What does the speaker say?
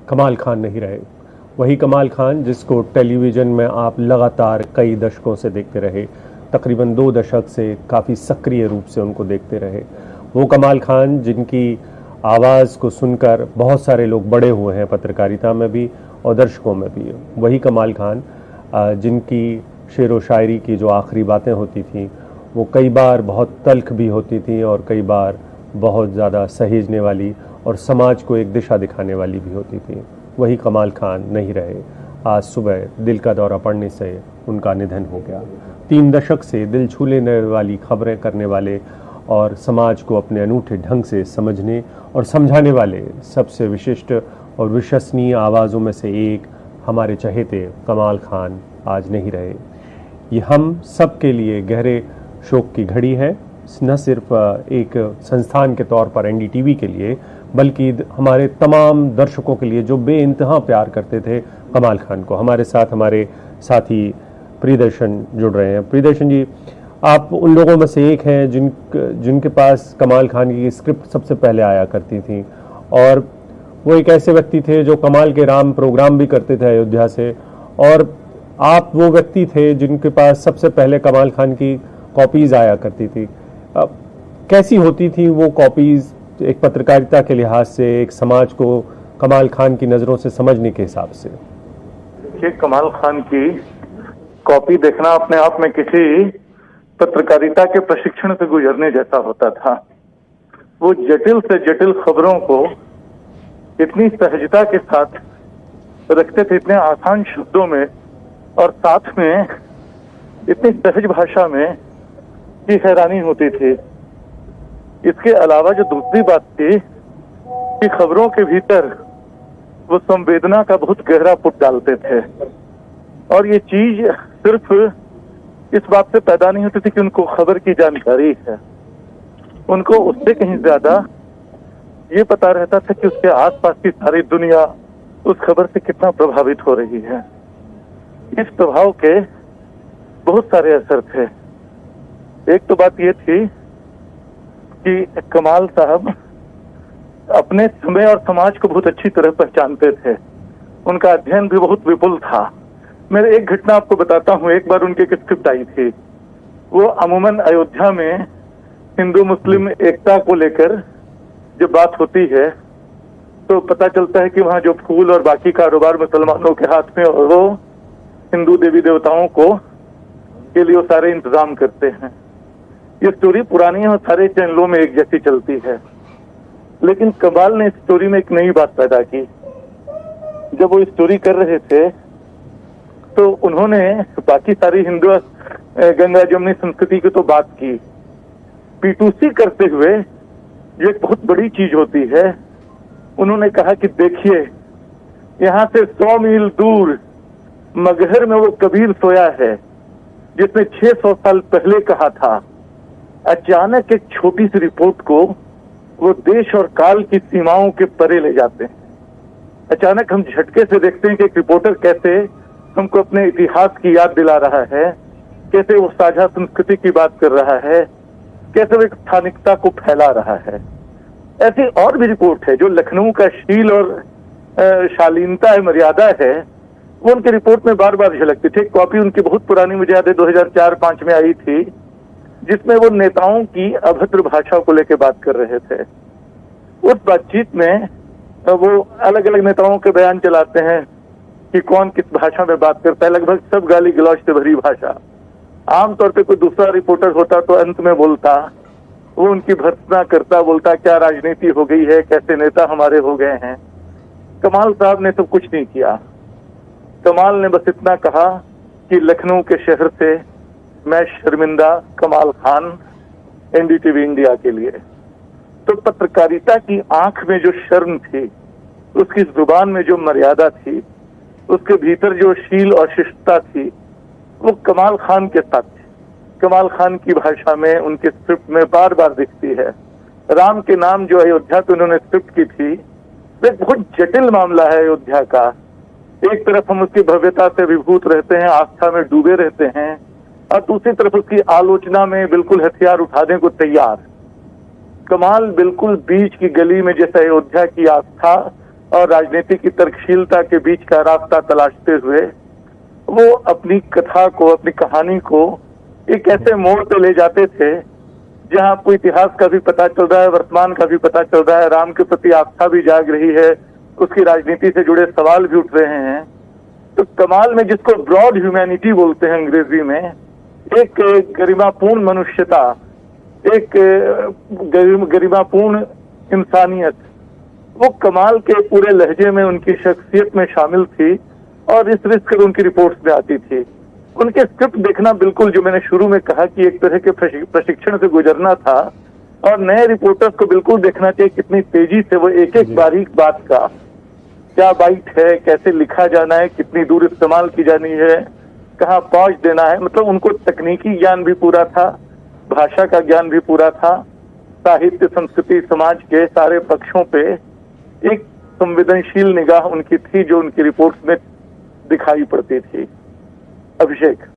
कमाल खान नहीं रहे। वही कमाल खान जिसको टेलीविज़न में आप लगातार कई दशकों से देखते रहे, तकरीबन 2 दशक से काफ़ी सक्रिय रूप से उनको देखते रहे। वो कमाल खान जिनकी आवाज़ को सुनकर बहुत सारे लोग बड़े हुए हैं, पत्रकारिता में भी और दर्शकों में भी। वही कमाल खान जिनकी शेर व शायरी की जो आखिरी बातें होती थीं वो कई बार बहुत तल्ख भी होती थी और कई बार बहुत ज़्यादा सहेजने वाली और समाज को एक दिशा दिखाने वाली भी होती थी। वही कमाल खान नहीं रहे। आज सुबह दिल का दौरा पड़ने से उनका निधन हो गया। 3 दशक से दिल छू लेने वाली खबरें करने वाले और समाज को अपने अनूठे ढंग से समझने और समझाने वाले सबसे विशिष्ट और विश्वसनीय आवाज़ों में से एक हमारे चहेते कमाल खान आज नहीं रहे। ये हम सब के लिए गहरे शोक की घड़ी है, न सिर्फ एक संस्थान के तौर पर एनडीटीवी के लिए, बल्कि हमारे तमाम दर्शकों के लिए जो बेइंतहा प्यार करते थे कमाल खान को। हमारे साथ हमारे साथी प्रियदर्शन जुड़ रहे हैं। प्रियदर्शन जी, आप उन लोगों में से एक हैं जिनके पास कमाल खान की स्क्रिप्ट सबसे पहले आया करती थी, और वो एक ऐसे व्यक्ति थे जो कमाल के राम प्रोग्राम भी करते थे अयोध्या से, और आप वो व्यक्ति थे जिनके पास सबसे पहले कमाल खान की कॉपीज़ आया करती थी। कैसी होती थी वो कॉपीज़ एक पत्रकारिता के लिहाज से, एक समाज को कमाल खान की नज़रों से समझने के हिसाब से? देखिए, कमाल खान की कॉपी देखना अपने आप में किसी पत्रकारिता के प्रशिक्षण से गुजरने जैसा होता था। वो जटिल से जटिल खबरों को इतनी सहजता के साथ रखते थे, इतने आसान शब्दों में और साथ में इतनी सहज भाषा में की हैरानी होती थी। इसके अलावा जो दूसरी बात थी कि खबरों के भीतर वो संवेदना का बहुत गहरा पुट डालते थे, और ये चीज सिर्फ इस बात से पैदा नहीं होती थी कि उनको खबर की जानकारी है, उनको उससे कहीं ज्यादा ये पता रहता था कि उसके आसपास की सारी दुनिया उस खबर से कितना प्रभावित हो रही है। इस प्रभाव के बहुत सारे असर थे। एक तो बात ये थी कि कमाल साहब अपने समय और समाज को बहुत अच्छी तरह पहचानते थे। उनका अध्ययन भी बहुत विपुल था। मैं एक घटना आपको बताता हूँ। एक बार उनकी एक स्क्रिप्ट आई थी। वो अमूमन अयोध्या में हिंदू मुस्लिम एकता को लेकर जब बात होती है तो पता चलता है कि वहाँ जो फूल और बाकी कारोबार मुसलमानों के हाथ में, और वो हिंदू देवी देवताओं को के लिए वो सारे इंतजाम करते हैं। ये स्टोरी पुरानी है और सारे चैनलों में एक जैसी चलती है, लेकिन कमाल ने इस स्टोरी में एक नई बात पैदा की। जब वो स्टोरी कर रहे थे तो उन्होंने बाकी सारी हिंदू गंगा जमुनी संस्कृति की तो बात की, P2C करते हुए ये एक बहुत बड़ी चीज होती है। उन्होंने कहा कि देखिए, यहाँ से 100 मील दूर मगहर में वो कबीर सोया है जिसने 600 साल पहले कहा था। अचानक एक छोटी सी रिपोर्ट को वो देश और काल की सीमाओं के परे ले जाते हैं। अचानक हम झटके से देखते हैं कि एक रिपोर्टर कैसे हमको अपने इतिहास की याद दिला रहा है, कैसे वो साझा संस्कृति की बात कर रहा है, कैसे वो एक स्थानिकता को फैला रहा है। ऐसी और भी रिपोर्ट है जो लखनऊ का शील और शालीनता है, मर्यादा है, वो उनकी रिपोर्ट में बार बार झलकती थी। कॉपी उनकी बहुत पुरानी, मुझे याद है 2004-5 में आई थी, जिसमें वो नेताओं की अभद्र भाषा को लेकर बात कर रहे थे। उस बातचीत में वो अलग अलग नेताओं के बयान चलाते हैं कि कौन किस भाषा में बात करता है। लगभग सब गाली गलौज से भरी भाषा। आमतौर पे कोई दूसरा रिपोर्टर होता तो अंत में बोलता, वो उनकी भर्त्सना करता, बोलता क्या राजनीति हो गई है, कैसे नेता हमारे हो गए हैं। कमाल साहब ने तो कुछ नहीं किया। कमाल ने बस इतना कहा कि लखनऊ के शहर से मैं शर्मिंदा कमाल खान, एनडीटीवी इंडिया के लिए। तो पत्रकारिता की आंख में जो शर्म थी, उसकी जुबान में जो मर्यादा थी, उसके भीतर जो शील और शिष्टता थी, वो कमाल खान के साथ थी। कमाल खान की भाषा में, उनके स्क्रिप्ट में बार बार दिखती है। राम के नाम जो अयोध्या पे उन्होंने स्क्रिप्ट की थी, वो एक बहुत जटिल मामला है अयोध्या का। एक तरफ हम उसकी भव्यता से विभूत रहते हैं, आस्था में डूबे रहते हैं, और दूसरी तरफ उसकी आलोचना में बिल्कुल हथियार उठाने को तैयार। कमाल बिल्कुल बीच की गली में जैसे अयोध्या की आस्था और राजनीति की तर्कशीलता के बीच का रास्ता तलाशते हुए वो अपनी कथा को, अपनी कहानी को एक ऐसे मोड़ पे ले जाते थे जहां आपको इतिहास का भी पता चल रहा है, वर्तमान का भी पता चल रहा है, राम के प्रति आस्था भी जाग रही है, उसकी राजनीति से जुड़े सवाल भी उठ रहे हैं। तो कमाल में, जिसको ब्रॉड ह्यूमैनिटी बोलते हैं अंग्रेजी में, एक गरिमापूर्ण मनुष्यता, एक गरिमापूर्ण इंसानियत, वो कमाल के पूरे लहजे में, उनकी शख्सियत में शामिल थी और इस रिस्क कर उनकी रिपोर्ट्स में आती थी। उनके स्क्रिप्ट देखना बिल्कुल, जो मैंने शुरू में कहा कि एक तरह के प्रशिक्षण से गुजरना था, और नए रिपोर्टर्स को बिल्कुल देखना चाहिए कितनी तेजी से वो एक एक बारीक बात का क्या बाइट है, कैसे लिखा जाना है, कितनी दूर इस्तेमाल की जानी है, कहाँ पहुंच देना है। मतलब उनको तकनीकी ज्ञान भी पूरा था, भाषा का ज्ञान भी पूरा था, साहित्य, संस्कृति, समाज के सारे पक्षों पे एक संवेदनशील निगाह उनकी थी जो उनकी रिपोर्ट्स में दिखाई पड़ती थी। अभिषेक।